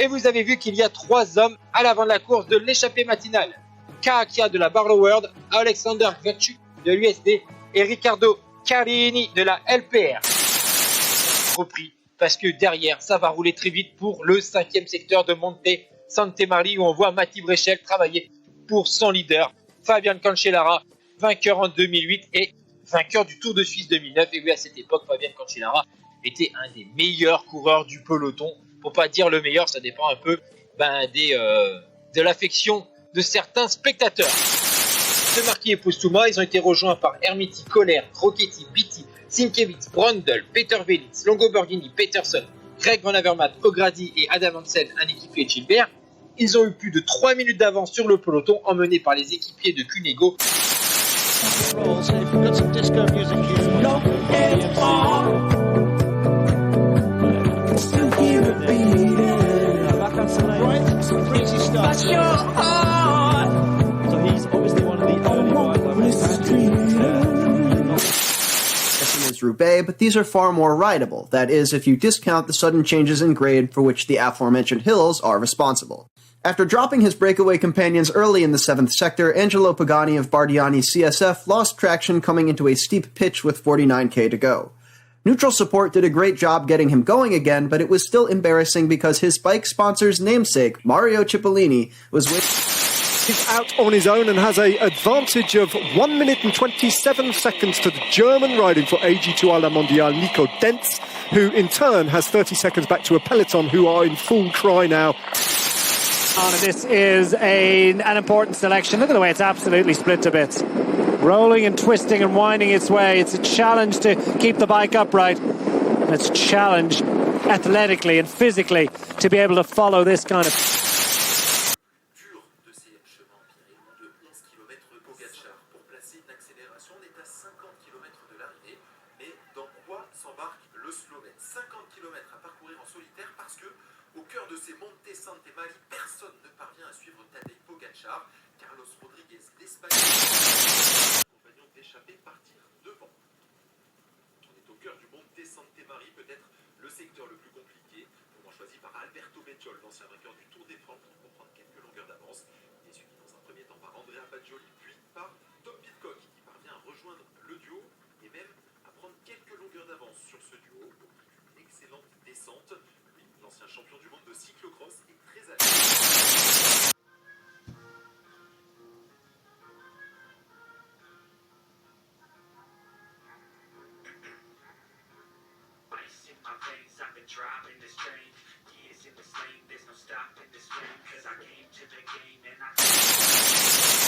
Et vous avez vu qu'il y a 3 hommes à l'avant de la course de l'échappée matinale. Kaakia de la Barlow World, Alexander Gretschuk de l'USD et Riccardo Carini de la LPR. Repris parce que derrière ça va rouler très vite pour le 5e secteur de Monte Sante Maria où on voit Matti Brechel travailler pour son leader Fabian Cancellara, vainqueur en 2008 et vainqueur du Tour de Suisse 2009. Et oui, à cette époque, Fabian Cancellara était un des meilleurs coureurs du peloton. Pour pas dire le meilleur, ça dépend un peu de l'affection de certains spectateurs. De Marquis et Postuma, ils ont été rejoints par Hermiti, Kohler, Rocchetti, Beatty, Sienkiewicz, Brundle, Peter Velits, Longo Borghini, Peterson, Greg Van Avermaet, O'Grady et Adam Hansen, un équipier de Gilbert. Ils ont eu plus de 3 minutes d'avance sur le peloton, emmenés par les équipiers de Cunego. Roubaix, but these are far more rideable, that is, if you discount the sudden changes in grade for which the aforementioned hills are responsible. After dropping his breakaway companions early in the 7th sector, Angelo Pagani of Bardiani's CSF lost traction coming into a steep pitch with 49k to go. Neutral Support did a great job getting him going again, but it was still embarrassing because his bike sponsor's namesake, Mario Cipollini, was with... He's out on his own and has an advantage of 1 minute and 27 seconds to the German riding for AG2 à la Mondiale, Nico Dentz, who in turn has 30 seconds back to a peloton who are in full cry now. And this is an important selection. Look at the way it's absolutely split to bits. Rolling and twisting and winding its way. It's a challenge to keep the bike upright. And it's a challenge athletically and physically to be able to follow this kind of... Le Slovène, 50 km à parcourir en solitaire parce que au cœur de ces Monte Sante Maria, personne ne parvient à suivre Tadej Pogačar. Carlos Rodriguez, l'Espagnol, compagnon d'échappée, partir devant. On est au cœur du Monte Sante Maria, peut-être le secteur le plus compliqué, au moins choisi par Alberto Bettiol, l'ancien vainqueur du Tour des Flandres, pour prendre quelques longueurs d'avance. Il est suivi dans un premier temps par Andrea Baggioli, puis par Tom Pidcock, qui parvient à rejoindre le duo et même à prendre quelques longueurs d'avance sur ce duo. Une excellente descente. Lui, l'ancien champion du monde de cyclocross, est très à l'aise. Ice in my veins, I've been driving this train. Years in this lane, there's no stopping this flame, 'cause I came